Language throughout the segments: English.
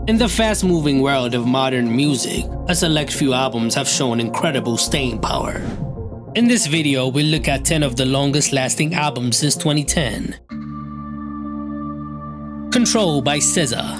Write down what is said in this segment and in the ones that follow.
In the fast-moving world of modern music, a select few albums have shown incredible staying power. In this video, we'll look at 10 of the longest-lasting albums since 2010. Control by SZA.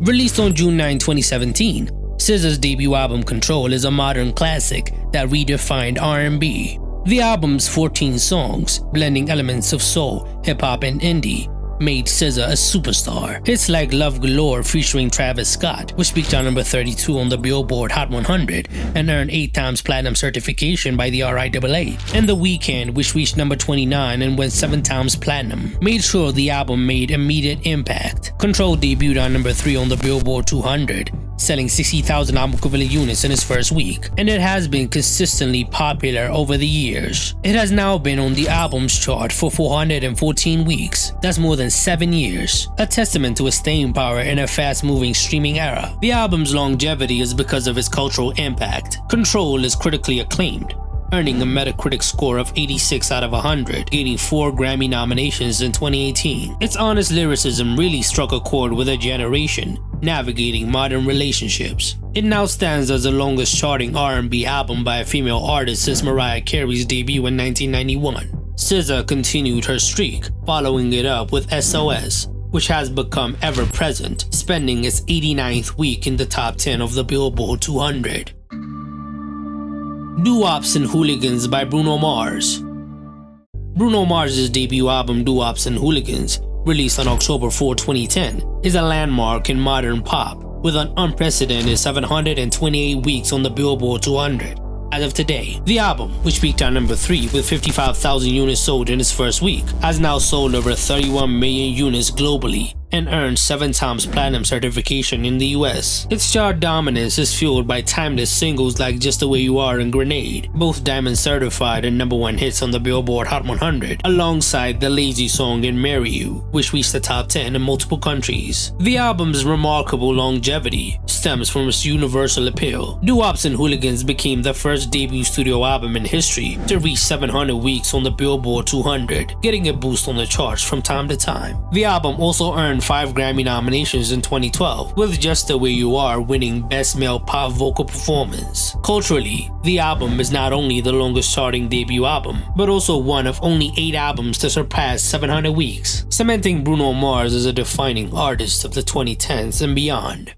Released on June 9, 2017, SZA's debut album Control is a modern classic that redefined R&B. The album's 14 songs, blending elements of soul, hip-hop, and indie, made SZA a superstar. Hits like Love Galore featuring Travis Scott, which peaked on number 32 on the Billboard Hot 100 and earned 8 times platinum certification by the RIAA, and The Weeknd, which reached number 29 and went 7 times platinum, made sure the album made immediate impact. Control debuted on number 3 on the Billboard 200, selling 60,000 album equivalent units in its first week, and it has been consistently popular over the years. It has now been on the albums chart for 414 weeks, that's more than 7 years, a testament to its staying power in a fast-moving streaming era. The album's longevity is because of its cultural impact. Control is critically acclaimed, earning a Metacritic score of 86 out of 100, gaining 4 Grammy nominations in 2018. Its honest lyricism really struck a chord with a generation navigating modern relationships. It now stands as the longest charting R&B album by a female artist since Mariah Carey's debut in 1991. SZA continued her streak, following it up with SOS, which has become ever-present, spending its 89th week in the top 10 of the Billboard 200. Dooops and Hooligans by Bruno Mars. Bruno Mars' debut album Dooops and Hooligans, released on October 4, 2010, is a landmark in modern pop, with an unprecedented 728 weeks on the Billboard 200. As of today, the album, which peaked at number 3 with 55,000 units sold in its first week, has now sold over 31 million units globally and earned 7 times platinum certification in the US. Its chart dominance is fueled by timeless singles like Just the Way You Are and Grenade, both diamond certified and #1 hits on the Billboard Hot 100, alongside the Lazy song and Marry You, which reached the top 10 in multiple countries. The album's remarkable longevity stems from its universal appeal. Dooops and Hooligans became the first debut studio album in history to reach 700 weeks on the Billboard 200, getting a boost on the charts from time to time. The album also earned 5 Grammy nominations in 2012, with Just the Way You Are winning Best Male Pop Vocal Performance. Culturally, the album is not only the longest charting debut album, but also one of only 8 albums to surpass 700 weeks, cementing Bruno Mars as a defining artist of the 2010s and beyond.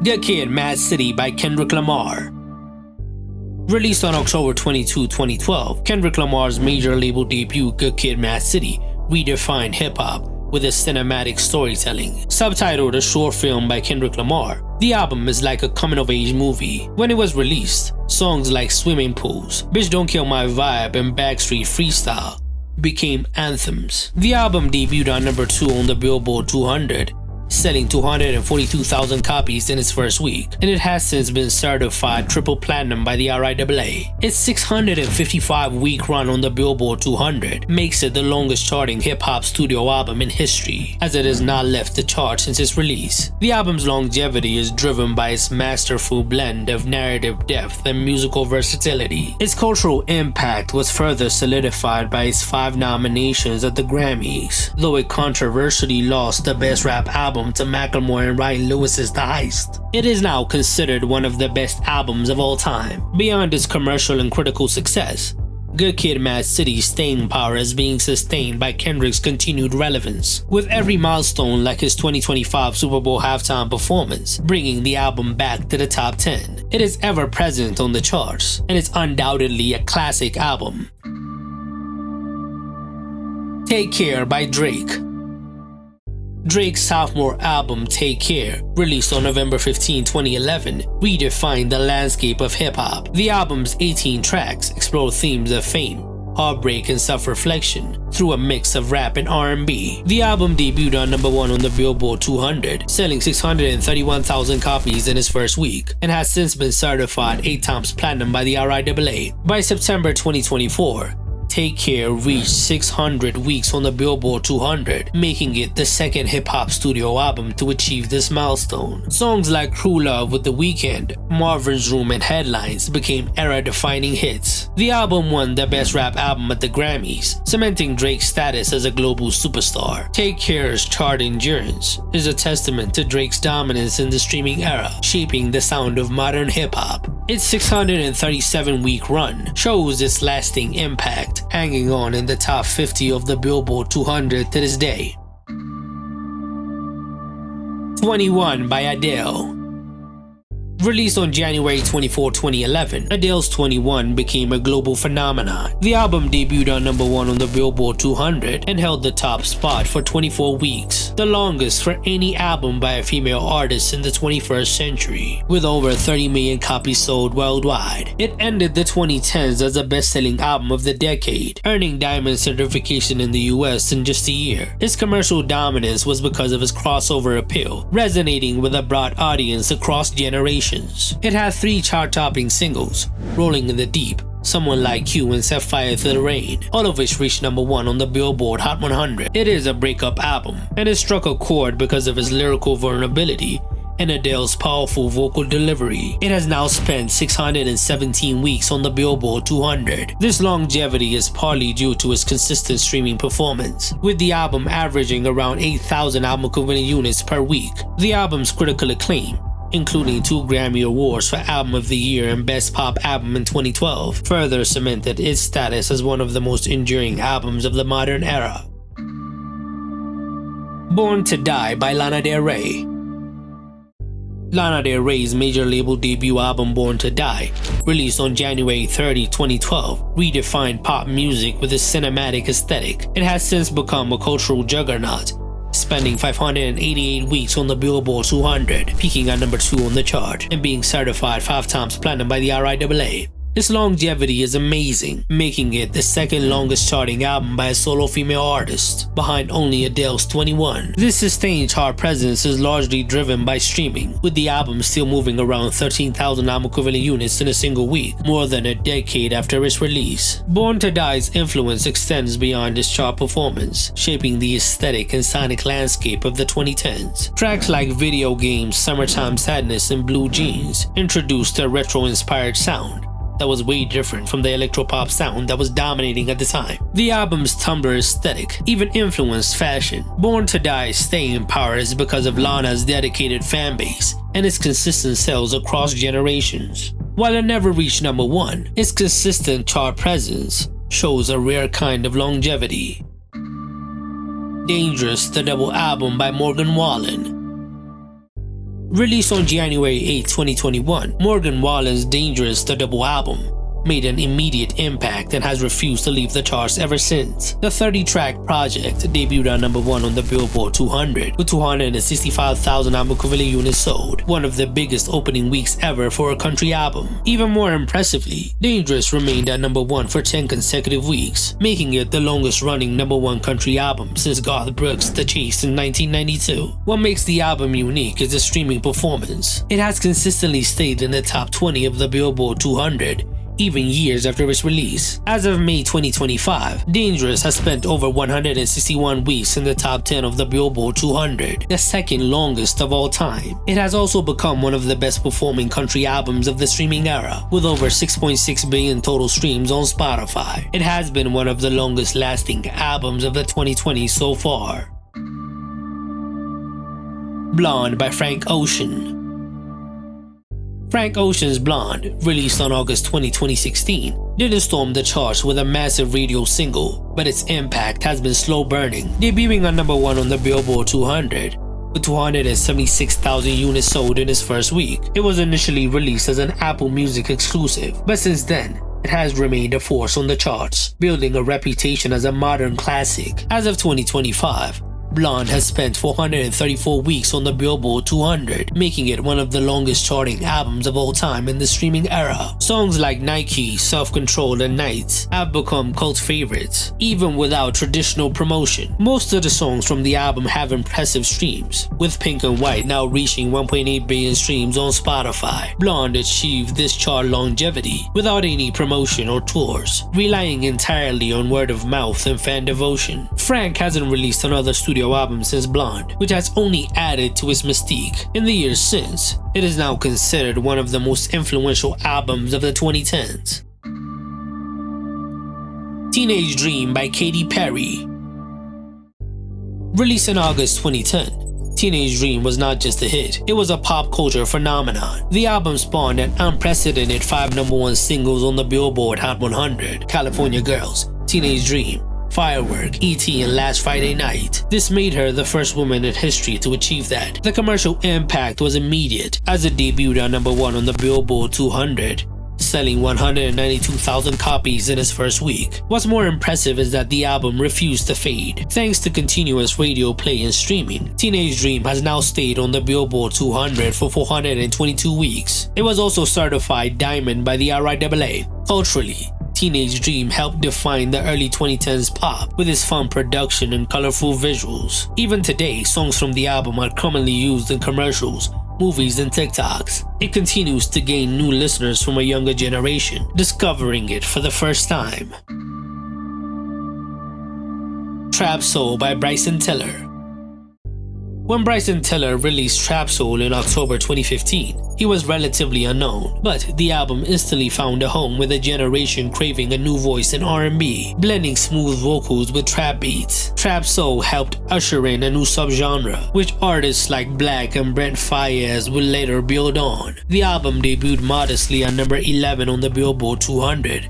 Good Kid, Mad City by Kendrick Lamar. Released on October 22, 2012, Kendrick Lamar's major label debut Good Kid, Mad City redefined hip-hop with its cinematic storytelling. Subtitled a short film by Kendrick Lamar, the album is like a coming-of-age movie. When it was released, songs like Swimming Pools, Bitch Don't Kill My Vibe, and Backstreet Freestyle became anthems. The album debuted on number 2 on the Billboard 200, selling 242,000 copies in its first week, and it has since been certified triple platinum by the RIAA. Its 655-week run on the Billboard 200 makes it the longest charting hip-hop studio album in history, as it has not left the chart since its release. The album's longevity is driven by its masterful blend of narrative depth and musical versatility. Its cultural impact was further solidified by its 5 nominations at the Grammys, though it controversially lost the Best Rap Album to Macklemore and Ryan Lewis's The Heist. It is now considered one of the best albums of all time. Beyond its commercial and critical success, Good Kid, Mad City's staying power is being sustained by Kendrick's continued relevance, with every milestone like his 2025 Super Bowl halftime performance bringing the album back to the top 10. It is ever present on the charts, and it's undoubtedly a classic album. Take Care by Drake. Drake's sophomore album Take Care, released on November 15, 2011, redefined the landscape of hip-hop. The album's 18 tracks explore themes of fame, heartbreak, and self-reflection through a mix of rap and R&B. The album debuted on number 1 on the Billboard 200, selling 631,000 copies in its first week, and has since been certified 8 times platinum by the RIAA. By September 2024, Take Care reached 600 weeks on the Billboard 200, making it the second hip-hop studio album to achieve this milestone. Songs like True Love with The Weeknd, Marvin's Room, and Headlines became era-defining hits. The album won the Best Rap Album at the Grammys, cementing Drake's status as a global superstar. Take Care's chart endurance is a testament to Drake's dominance in the streaming era, shaping the sound of modern hip-hop. Its 637-week run shows its lasting impact, hanging on in the top 50 of the Billboard 200 to this day. 21 by Adele. Released on January 24, 2011, Adele's 21 became a global phenomenon. The album debuted on number 1 on the Billboard 200 and held the top spot for 24 weeks, the longest for any album by a female artist in the 21st century. With over 30 million copies sold worldwide, it ended the 2010s as the best-selling album of the decade, earning diamond certification in the US in just a year. Its commercial dominance was because of its crossover appeal, resonating with a broad audience across generations. It had 3 chart-topping singles, Rolling in the Deep, Someone Like You, and Set Fire to the Rain, all of which reached number 1 on the Billboard Hot 100. It is a breakup album, and it struck a chord because of its lyrical vulnerability and Adele's powerful vocal delivery. It has now spent 617 weeks on the Billboard 200. This longevity is partly due to its consistent streaming performance, with the album averaging around 8,000 album equivalent units per week. The album's critical acclaim, including 2 Grammy Awards for Album of the Year and Best Pop Album in 2012, further cemented its status as one of the most enduring albums of the modern era. Born to Die by Lana Del Rey. Lana Del Rey's major label debut album Born to Die, released on January 30, 2012, redefined pop music with its cinematic aesthetic. It has since become a cultural juggernaut, spending 588 weeks on the Billboard 200, peaking at number 2 on the chart, and being certified 5 times platinum by the RIAA. Its longevity is amazing, making it the second longest charting album by a solo female artist, behind only Adele's 21. This sustained chart presence is largely driven by streaming, with the album still moving around 13,000 album equivalent units in a single week, more than a decade after its release. Born to Die's influence extends beyond its chart performance, shaping the aesthetic and sonic landscape of the 2010s. Tracks like Video Games, Summertime Sadness, and Blue Jeans introduced a retro-inspired sound that was way different from the electropop sound that was dominating at the time. The album's Tumblr aesthetic even influenced fashion. Born to Die's staying power is because of Lana's dedicated fan base and its consistent sales across generations. While it never reached number 1, its consistent chart presence shows a rare kind of longevity. Dangerous, the double album by Morgan Wallen. Released on January 8, 2021, Morgan Wallen's Dangerous, the double album, made an immediate impact and has refused to leave the charts ever since. The 30-track project debuted on number 1 on the Billboard 200 with 265,000 album equivalent units sold, one of the biggest opening weeks ever for a country album. Even more impressively, Dangerous remained at number 1 for 10 consecutive weeks, making it the longest-running number 1 country album since Garth Brooks' The Chase in 1992. What makes the album unique is the streaming performance. It has consistently stayed in the top 20 of the Billboard 200, even years after its release. As of May 2025, Dangerous has spent over 161 weeks in the top 10 of the Billboard 200, the second longest of all time. It has also become one of the best performing country albums of the streaming era, with over 6.6 billion total streams on Spotify. It has been one of the longest lasting albums of the 2020s so far. Blonde by Frank Ocean. Frank Ocean's Blonde, released on August 20, 2016, didn't storm the charts with a massive radio single, but its impact has been slow burning, debuting on number 1 on the Billboard 200 with 276,000 units sold in its first week. It was initially released as an Apple Music exclusive, but since then, it has remained a force on the charts, building a reputation as a modern classic. As of 2025, Blonde has spent 434 weeks on the Billboard 200, making it one of the longest charting albums of all time in the streaming era. Songs like Nike, Self-Control, and Nights have become cult favorites, even without traditional promotion. Most of the songs from the album have impressive streams, with Pink and White now reaching 1.8 billion streams on Spotify. Blonde achieved this chart longevity without any promotion or tours, relying entirely on word of mouth and fan devotion. Frank hasn't released another studio album since Blonde, which has only added to its mystique. In the years since, it is now considered one of the most influential albums of the 2010s. Teenage Dream by Katy Perry. Released in August 2010, Teenage Dream was not just a hit, it was a pop culture phenomenon. The album spawned an unprecedented 5 #1 singles on the Billboard Hot 100: California Girls, Teenage Dream, Firework, E.T., and Last Friday Night. This made her the first woman in history to achieve that. The commercial impact was immediate, as it debuted at #1 on the Billboard 200, selling 192,000 copies in its first week. What's more impressive is that the album refused to fade. Thanks to continuous radio play and streaming, Teenage Dream has now stayed on the Billboard 200 for 422 weeks. It was also certified diamond by the RIAA. Culturally, Teenage Dream helped define the early 2010s pop with its fun production and colorful visuals. Even today, songs from the album are commonly used in commercials, movies, and TikToks. It continues to gain new listeners from a younger generation, discovering it for the first time. Trap Soul by Bryson Tiller. When Bryson Tiller released Trap Soul in October 2015, he was relatively unknown, but the album instantly found a home with a generation craving a new voice in R&B, blending smooth vocals with trap beats. Trap Soul helped usher in a new subgenre, which artists like Black and Brent Faiyaz would later build on. The album debuted modestly at number 11 on the Billboard 200,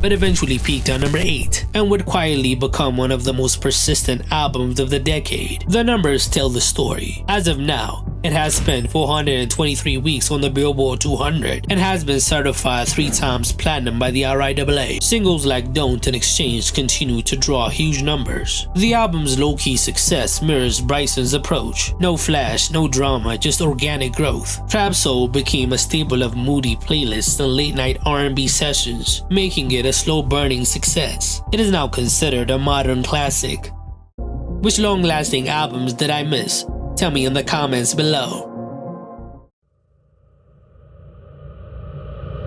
but eventually peaked at number 8 and would quietly become one of the most persistent albums of the decade. The numbers tell the story. As of now, it has spent 423 weeks on the Billboard 200 and has been certified 3 times platinum by the RIAA. Singles like Don't and Exchange continue to draw huge numbers. The album's low-key success mirrors Bryson's approach. No flash, no drama, just organic growth. Trap Soul became a staple of moody playlists and late-night R&B sessions, making it a slow-burning success. It is now considered a modern classic. Which long-lasting albums did I miss? Tell me in the comments below.